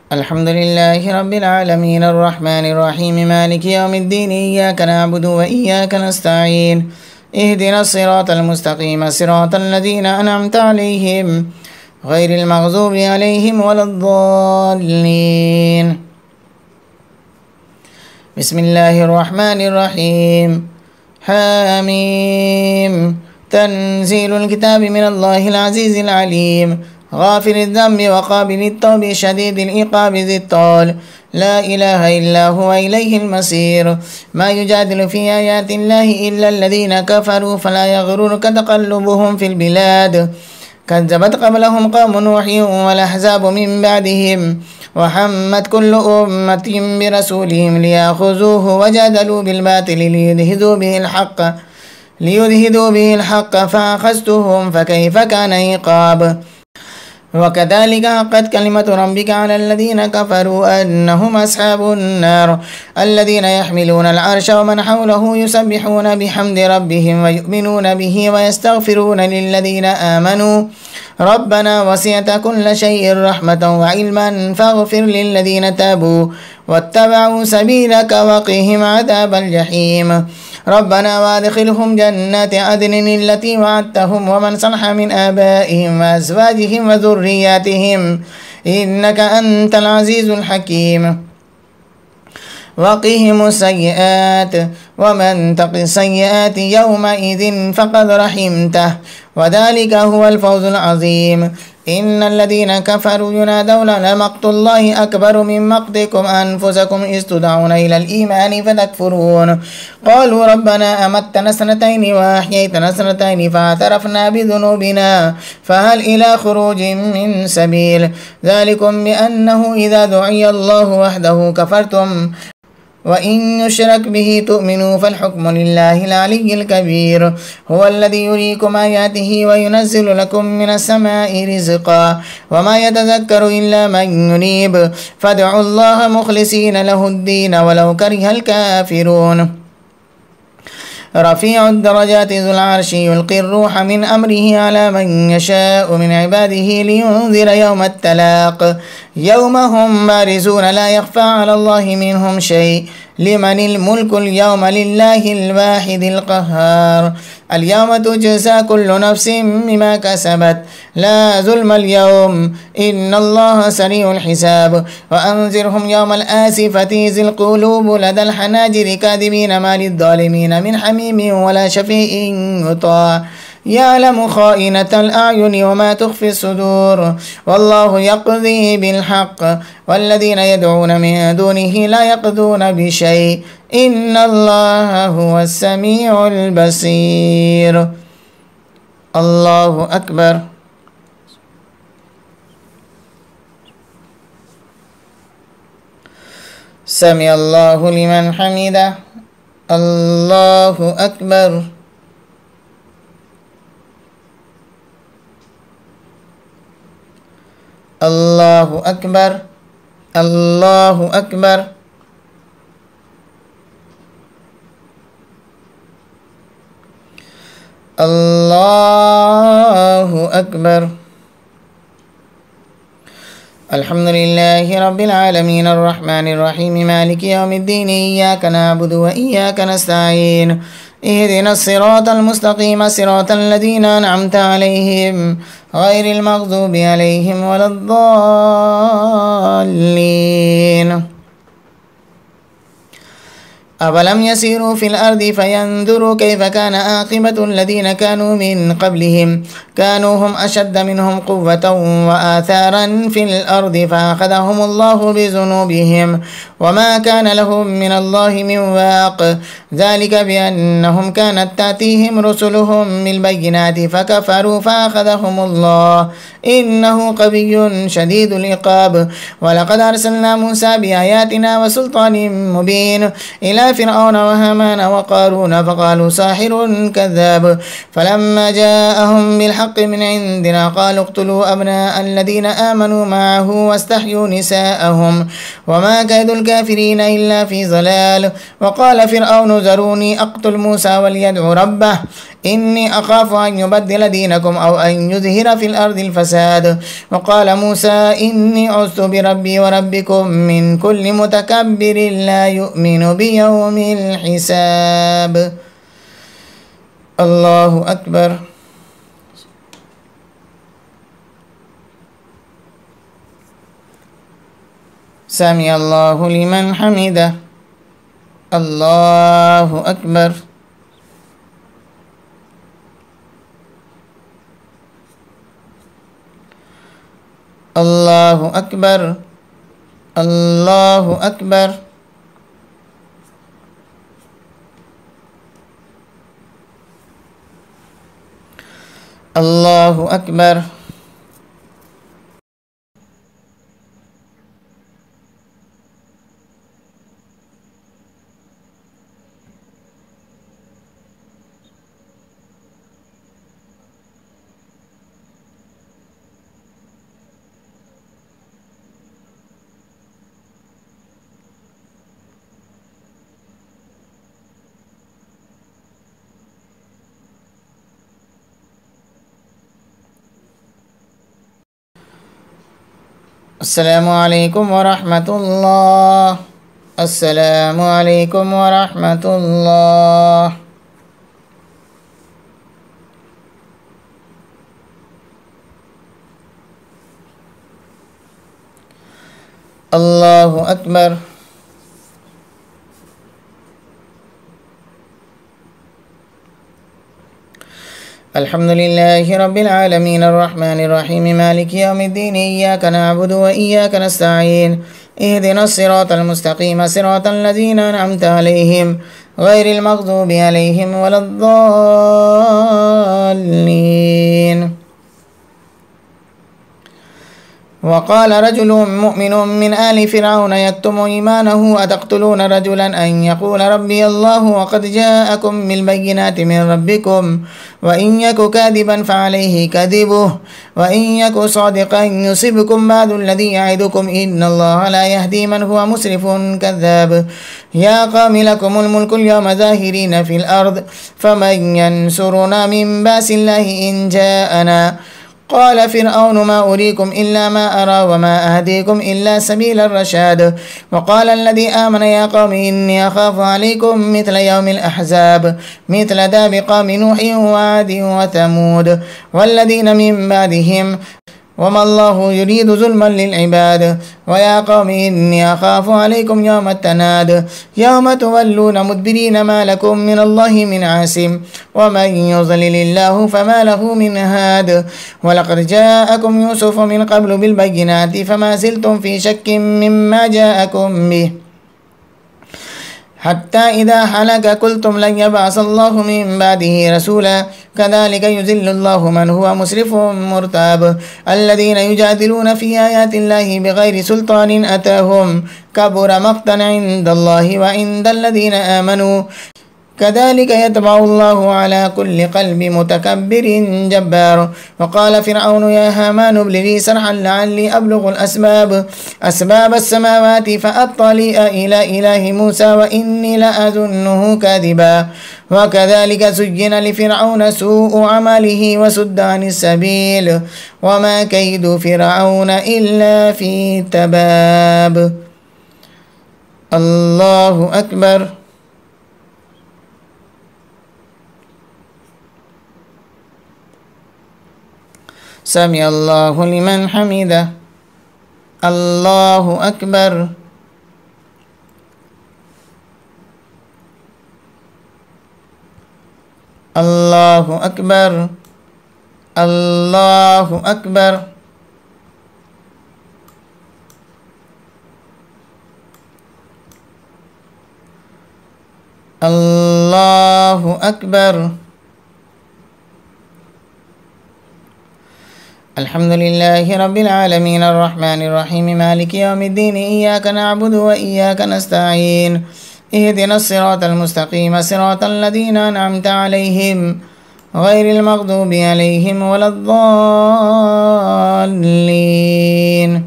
الحمد لله رب العالمين الرحمن الرحيم مالك يوم الدين إياك نعبد وإياك نستعين اهدنا الصراط المستقيم صراط الذين أنعمت عليهم غير المغضوب عليهم ولا الضالين. بسم الله الرحمن الرحيم. حاميم. تنزيل الكتاب من الله العزيز العليم غافر الذنب وقابل التوب شديد العقاب ذي الطول لا إله إلا هو إليه المصير. ما يجادل في آيات الله إلا الذين كفروا فلا يغررك تقلبهم في البلاد. كذبت قبلهم قوم نوح والأحزاب من بعدهم وحمت كل أمة برسولهم ليأخذوه وجادلوا بالباطل ليدهدوا به الحق فأخذتهم فكيف كان عقاب. وكذلك حقت كلمة ربك على الذين كفروا أنهم أصحاب النار الذين يحملون العرش ومن حوله يسبحون بحمد ربهم ويؤمنون به ويستغفرون للذين آمنوا ربنا وسعت كل شيء رحمة وعلما فاغفر للذين تابوا واتبعوا سبيلك وقهم عذاب الجحيم. ربنا وادخلهم جنات عدن التي وعدتهم ومن صلح من آبائهم وأزواجهم وذرياتهم إنك أنت العزيز الحكيم. وقهم السيئات ومن تق السيئات يومئذ فقد رحمته وذلك هو الفوز العظيم. إن الذين كفروا ينادون لمقت الله أكبر من مقتكم أنفسكم إذ تدعون إلى الإيمان فتكفرون قالوا ربنا أمتنا سنتين وأحييتنا سنتين فاعترفنا بذنوبنا فهل إلى خروج من سبيل. ذلكم بأنه إذا دعي الله وحده كفرتم وإن يشرك به تؤمنوا فالحكم لله العلي الكبير. هو الذي يريكم آياته وينزل لكم من السماء رزقا وما يتذكر إلا من ينيب فادعوا الله مخلصين له الدين ولو كره الكافرون. رفيع الدرجات ذو العرش يلقي الروح من أمره على من يشاء من عباده لينذر يوم التلاق يوم هم بارزون لا يخفى على الله منهم شيء. لمن الملك اليوم لله الواحد القهار. اليوم تجزى كل نفس بما كسبت لا ظلم اليوم إن الله سريع الحساب. وأنذرهم يوم الآسفة إذ القلوب لدى الحناجر كاذبين ما للظالمين من حميم ولا شفيع يطاع يعلم خائنة الأعين وما تخفي الصدور والله يقضي بالحق والذين يدعون من دونه لا يقضون بشيء إن الله هو السميع البصير. الله أكبر. سمع الله لمن حمده. الله أكبر. الله أكبر. الله أكبر. الله أكبر. الحمد لله رب العالمين الرحمن الرحيم مالك يوم الدين إياك نعبد وإياك نستعين اهدنا الصراط المستقيم صراط الذين أنعمت عليهم غير المغضوب عليهم ولا الضالين. أولم يسيروا في الأرض فينظروا كيف كان عاقبة الذين كانوا من قبلهم كانوا هم أشد منهم قوة وآثارا في الأرض فأخذهم الله بذنوبهم وما كان لهم من الله من واق. ذلك بأنهم كانت تأتيهم رسلهم بالبينات فكفروا فأخذهم الله إنه قوي شديد العقاب. ولقد أرسلنا موسى بآياتنا وسلطان مبين إلى إلى فرعون وهامان وقارون فقالوا ساحر كذاب فلما جاءهم بالحق من عندنا قالوا اقتلوا أبناء الذين آمنوا معه واستحيوا نساءهم وما كيد الكافرين إلا في ضلال. وقال فرعون ذروني أقتل موسى وليدع ربه إني أخاف أن يبدل دينكم أو أن يظهر في الأرض الفساد. وقال موسى إني عذت بربي وربكم من كل متكبر لا يؤمن بيوم الحساب. الله أكبر. سمع الله لمن حمده. الله أكبر. الله أكبر. الله أكبر. الله أكبر. السلام عليكم ورحمة الله. السلام عليكم ورحمة الله. الله أكبر. الحمد لله رب العالمين الرحمن الرحيم مالك يوم الدين إياك نعبد وإياك نستعين اهدنا الصراط المستقيم صراط الذين أنعمت عليهم غير المغضوب عليهم ولا الضالين. وقال رجل مؤمن من آل فرعون يكتم إيمانه أتقتلون رجلا أن يقول ربي الله وقد جاءكم بالبينات من ربكم وإن يك كاذبا فعليه كذبه وإن يك صادقا يصبكم بعد الذي يعدكم إن الله لا يهدي من هو مسرف كذاب. يا قوم لكم الملك اليوم ظاهرين في الأرض فمن ينصرنا من بأس الله إن جاءنا. قال فرعون ما أريكم إلا ما أرى وما أهديكم إلا سبيل الرشاد. وقال الذي آمن يا قوم إني أخاف عليكم مثل يوم الأحزاب مثل داب قوم نوح وعاد وثمود والذين من بعدهم وما الله يريد ظلما للعباد. ويا قوم إني أخاف عليكم يوم التناد يوم تولون مدبرين ما لكم من الله من عاصم ومن يضلل الله فما له من هاد. ولقد جاءكم يوسف من قبل بالبينات فما زلتم في شك مما جاءكم به حتى إذا هلك قلتم لن يبعث الله من بعده رسولا كذلك يذل الله من هو مسرف مرتاب. الذين يجادلون في آيات الله بغير سلطان أتاهم كبر مقتا عند الله وعند الذين آمنوا كذلك يطبع الله على كل قلب متكبر جبار. وقال فرعون يا هامان ابن لي صرحا لعلي أبلغ أسباب السماوات فأطلع إلى إله موسى وإني لأظنه كاذبا. وكذلك زين لفرعون سوء عمله وسد عن السبيل وما كيد فرعون إلا في تباب. الله أكبر. سمع الله لمن حمده. الله أكبر. الله أكبر. الله أكبر. الله أكبر. الحمد لله رب العالمين الرحمن الرحيم مالك يوم الدين إياك نعبد وإياك نستعين اهدنا الصراط المستقيم صراط الذين أنعمت عليهم غير المغضوب عليهم ولا الضالين.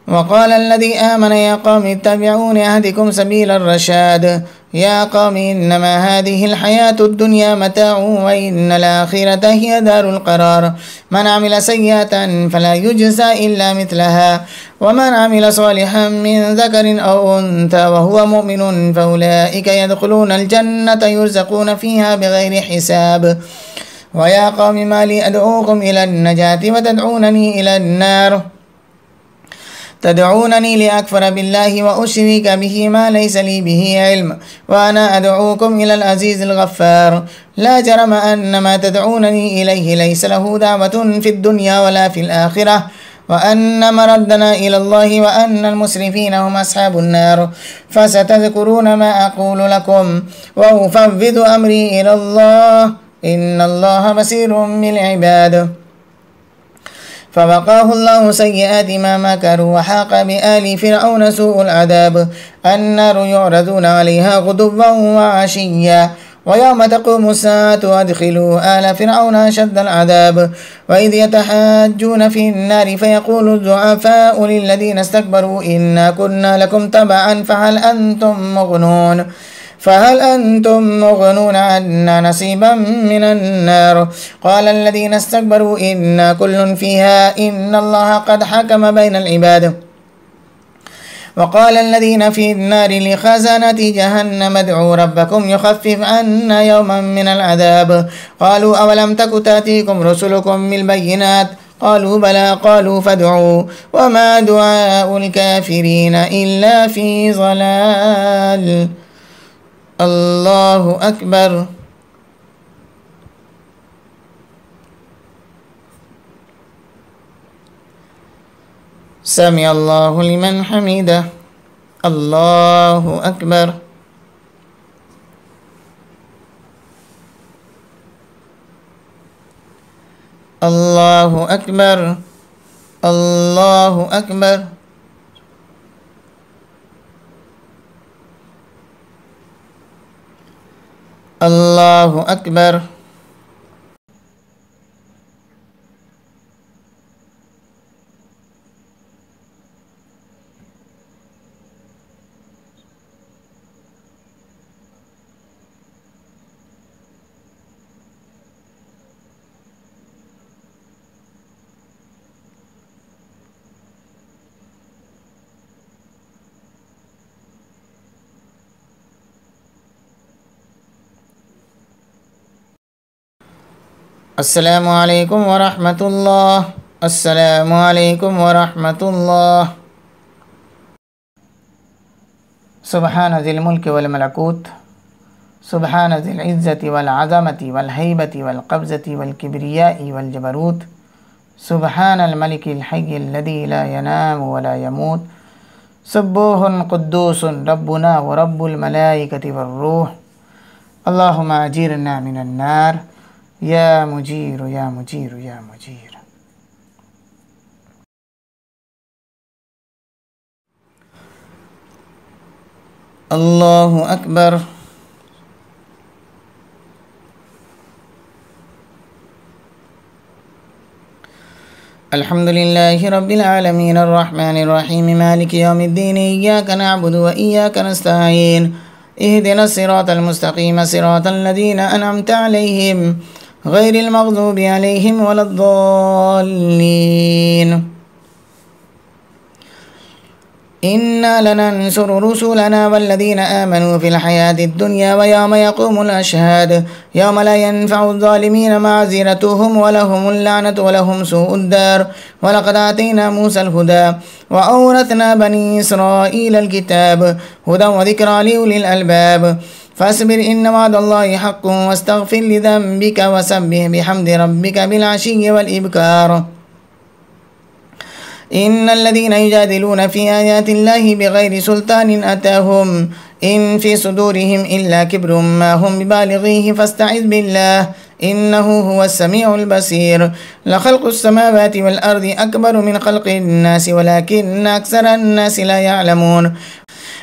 وقال الذي آمن يا قوم اتبعون أهدكم سبيل الرشاد. يا قوم إنما هذه الحياة الدنيا متاع وإن الآخرة هي دار القرار. من عمل سيئة فلا يجزى إلا مثلها ومن عمل صالحا من ذكر أو أنثى وهو مؤمن فأولئك يدخلون الجنة يرزقون فيها بغير حساب. ويا قوم ما لي أدعوكم إلى النجاة وتدعونني إلى النار. تدعونني لأكفر بالله وأشرك به ما ليس لي به علم وأنا أدعوكم إلى العزيز الغفار. لا جرم أن ما تدعونني إليه ليس له دعوة في الدنيا ولا في الآخرة وأن مردنا إلى الله وأن المسرفين هم أصحاب النار. فستذكرون ما أقول لكم وأفوض أمري إلى الله إن الله بصير بالعباد. فوقاه الله سيئات ما مكروا وحاق بآل فرعون سوء العذاب. النار يعرضون عليها غدوا وعشيا ويوم تقوم الساعة أدخلوا آل فرعون أشد العذاب. وإذ يتحاجون في النار فيقول الضعفاء للذين استكبروا إنا كنا لكم تبعا فهل أنتم مغنون عنا نصيبا من النار. قال الذين استكبروا إنا كل فيها إن الله قد حكم بين العباد. وقال الذين في النار لخزنة جهنم ادعوا ربكم يخفف عنا يوما من العذاب. قالوا أولم تك تأتيكم رسلكم بالبينات قالوا بلى قالوا فادعوا وما دعاء الكافرين إلا في ضلال. الله أكبر. سمع الله لمن حمده. الله أكبر. الله أكبر. الله أكبر. الله أكبر. السلام عليكم ورحمة الله. السلام عليكم ورحمة الله. سبحان ذي الملك والملكوت سبحان ذي العزة والعظمة والهيبة والقبضة والكبرياء والجبروت. سبحان الملك الحي الذي لا ينام ولا يموت. سبوح قدوس ربنا ورب الملائكة والروح. اللهم أجيرنا من النار يا مجير يا مجير يا مجير. الله أكبر. الحمد لله رب العالمين الرحمن الرحيم مالك يوم الدين إياك نعبد وإياك نستعين اهدنا الصراط المستقيم صراط الذين أنعمت عليهم غير المغضوب عليهم ولا الضالين. إنا لننصر رسلنا والذين آمنوا في الحياة الدنيا ويوم يقوم الأشهاد يوم لا ينفع الظالمين معذرتهم ولهم اللعنة ولهم سوء الدار. ولقد آتينا موسى الهدى وأورثنا بني إسرائيل الكتاب هدى وذكرى لأولي الألباب. فاصبر إن وعد الله حق واستغفر لذنبك وسبح بحمد ربك بالعشي والإبكار. إن الذين يجادلون في آيات الله بغير سلطان أتاهم إن في صدورهم إلا كبر ما هم ببالغيه فاستعذ بالله إنه هو السميع البصير. لخلق السماوات والأرض أكبر من خلق الناس ولكن أكثر الناس لا يعلمون.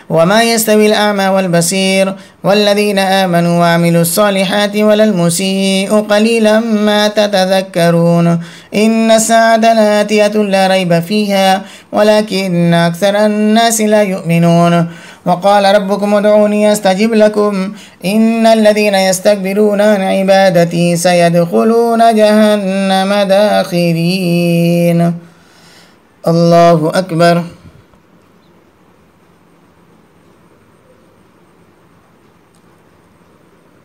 وما يستوي الأعمى والبصير والذين آمنوا وعملوا الصالحات ولا المسيء قليلا ما تتذكرون. إن الساعة لآتية لا ريب فيها ولكن أكثر الناس لا يؤمنون. وقال ربكم ادعوني أستجب لكم إن الذين يستكبرون عن عبادتي سيدخلون جهنم داخرين. الله أكبر.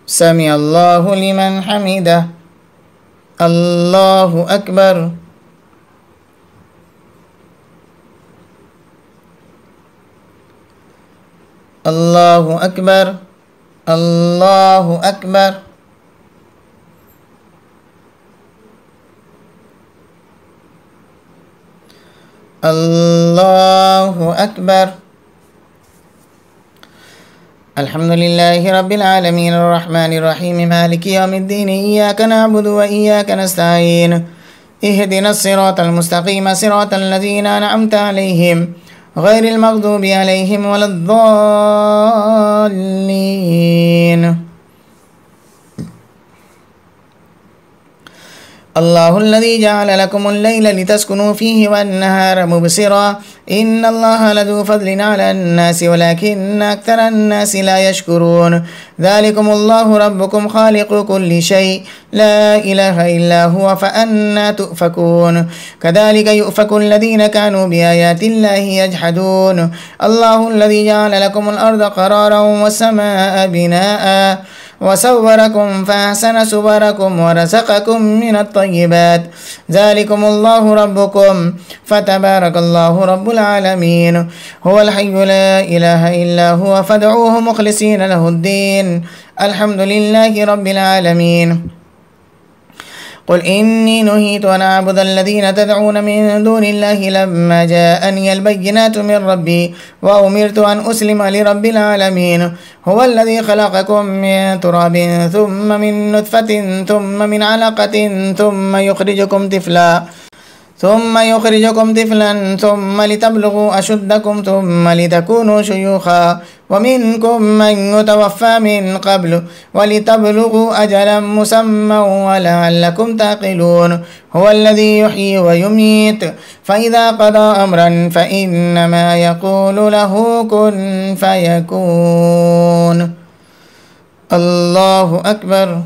سمع الله لمن حمده. الله أكبر. الله أكبر. الله أكبر. الله أكبر. الحمد لله رب العالمين الرحمن الرحيم مالك يوم الدين إياك نعبد وإياك نستعين اهدنا الصراط المستقيم صراط الذين أنعمت عليهم غير المغضوب عليهم ولا الضالين. الله الذي جعل لكم الليل لتسكنوا فيه والنهار مبصرا إن الله لذو فضل على الناس ولكن أكثر الناس لا يشكرون. ذلكم الله ربكم خالق كل شيء لا إله إلا هو فأنى تؤفكون. كذلك يؤفك الذين كانوا بآيات الله يجحدون. الله الذي جعل لكم الأرض قرارا والسماء بناء وصوركم فأحسن صوركم ورزقكم من الطيبات. ذلكم الله ربكم فتبارك الله رب العالمين. هو الحي لا إله إلا هو فادعوه مخلصين له الدين. الحمد لله رب العالمين. قل إني نهيت أن أعبد الذين تدعون من دون الله لما جاءني البينات من ربي وأمرت أن أسلم لرب العالمين. هو الذي خلقكم من تراب ثم من نطفة ثم من علقة ثم يخرجكم طفلا ثم لتبلغوا أشدكم ثم لتكونوا شيوخا ومنكم من يتوفى من قبل ولتبلغوا أجلا مسمى ولعلكم تعقلون. هو الذي يحيي ويميت فإذا قضى أمرا فإنما يقول له كن فيكون. الله أكبر.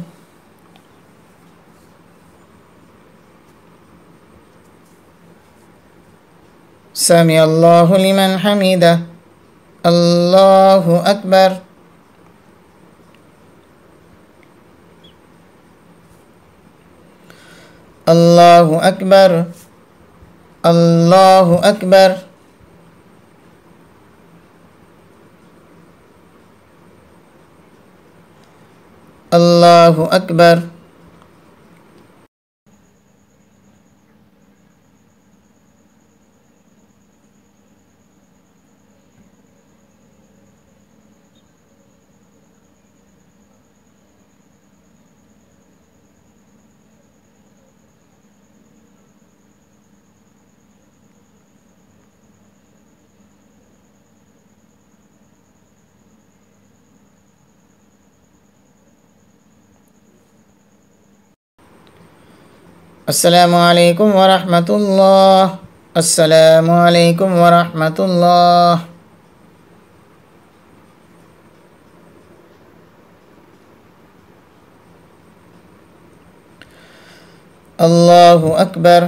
سمع الله لمن حمده. الله أكبر. الله أكبر. الله أكبر. الله أكبر. السلام عليكم ورحمة الله. السلام عليكم ورحمة الله. الله أكبر.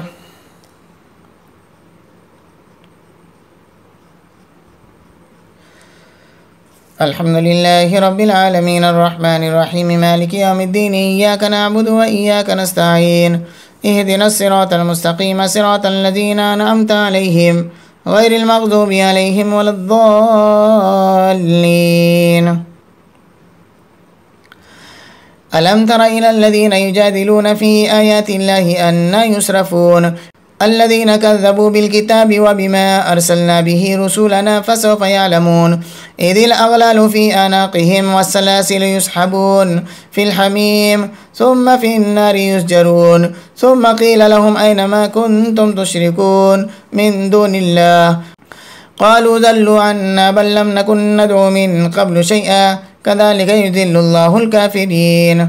الحمد لله رب العالمين الرحمن الرحيم مالك يوم الدين إياك نعبد وإياك نستعين اهدنا الصراط المستقيم صراط الذين أنعمت عليهم غير المغضوب عليهم ولا الضالين. ألم تر إلى الذين يجادلون في آيات الله أنى يصرفون الذين كذبوا بالكتاب وبما أرسلنا به رسلنا فسوف يعلمون. إذ الأغلال في أعناقهم والسلاسل يسحبون في الحميم ثم في النار يسجرون ثم قيل لهم أين ما كنتم تشركون من دون الله قالوا ضلوا عنا بل لم نكن ندعو من قبل شيئا كذلك يذل الله الكافرين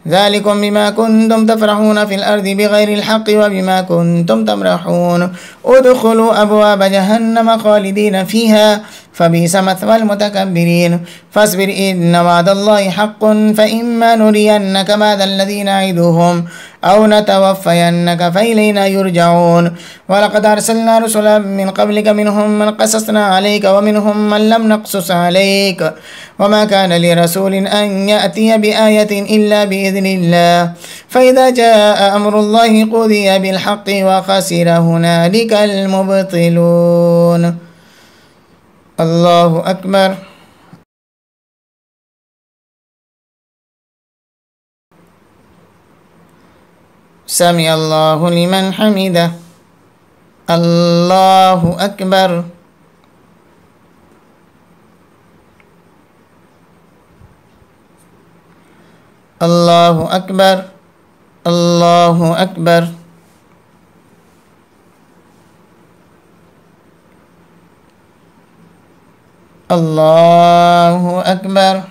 ذلكم بما كنتم تفرحون في الأرض بغير الحق وبما كنتم تمرحون ادخلوا أبواب جهنم خالدين فيها فبئس مثوى المتكبرين فاصبر إن وعد الله حق فإما نرينك بعض الذي نعدهم أو نتوفينك فإلينا يرجعون ولقد أرسلنا رسلا من قبلك منهم من قصصنا عليك ومنهم من لم نقصص عليك وما كان لرسول أن يأتي بآية إلا بإذن الله فإذا جاء أمر الله قضي بالحق وخسر هنالك المبطلون الله أكبر سمع الله لمن حمده الله أكبر الله أكبر الله أكبر الله أكبر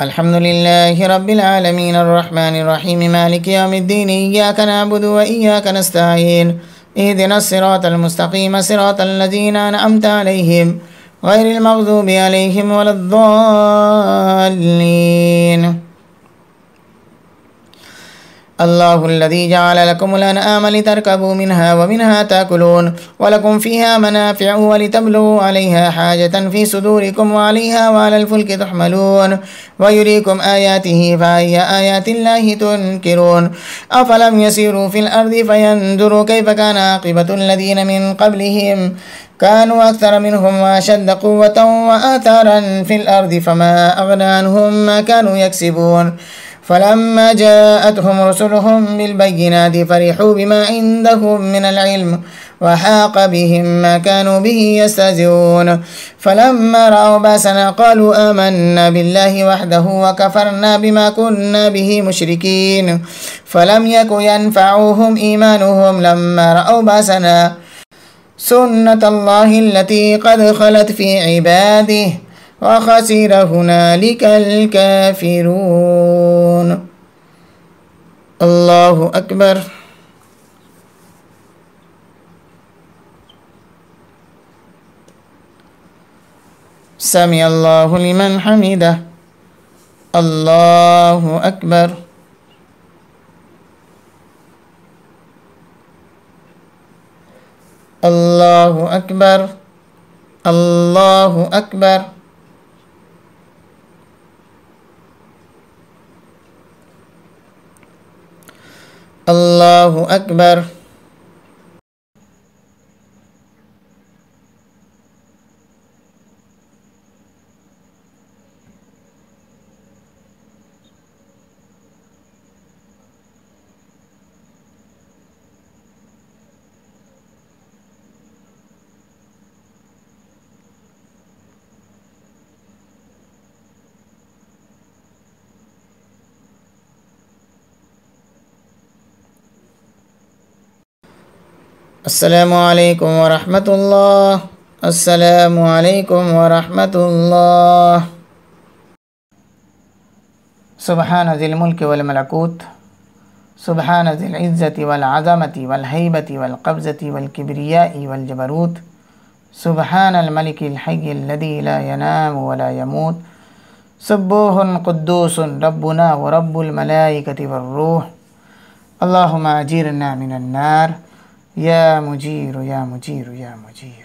الحمد لله رب العالمين الرحمن الرحيم مالك يوم الدين إياك نعبد وإياك نستعين اهدنا الصراط المستقيم صراط الذين أنعمت عليهم غير المغضوب عليهم ولا الضالين الله الذي جعل لكم الأنعام لتركبوا منها ومنها تأكلون ولكم فيها منافع ولتبلغوا عليها حاجة في صدوركم وعليها وعلى الفلك تحملون ويريكم آياته فأي آيات الله تنكرون أفلم يسيروا في الأرض فينظروا كيف كان عاقبة الذين من قبلهم كانوا أكثر منهم وأشد قوة وآثارا في الأرض فما أغنى عنهم ما كانوا يكسبون فلما جاءتهم رسلهم بالبينات فرحوا بما عندهم من العلم وحاق بهم ما كانوا به يستهزئون فلما رأوا بأسنا قالوا آمنا بالله وحده وكفرنا بما كنا به مشركين فلم يك ينفعهم إيمانهم لما رأوا بأسنا سنة الله التي قد خلت في عباده وخسر هنالك الكافرون الله أكبر سمع الله لمن حمده الله أكبر الله أكبر الله أكبر الله أكبر السلام عليكم ورحمة الله السلام عليكم ورحمة الله سبحان ذي الملك والملكوت سبحان ذي العزة والعظمة والهيبة والقبضة والكبرياء والجبروت سبحان الملك الحي الذي لا ينام ولا يموت سبوح قدوس ربنا ورب الملائكة والروح اللهم أجيرنا من النار يا مجير يا مجير يا مجير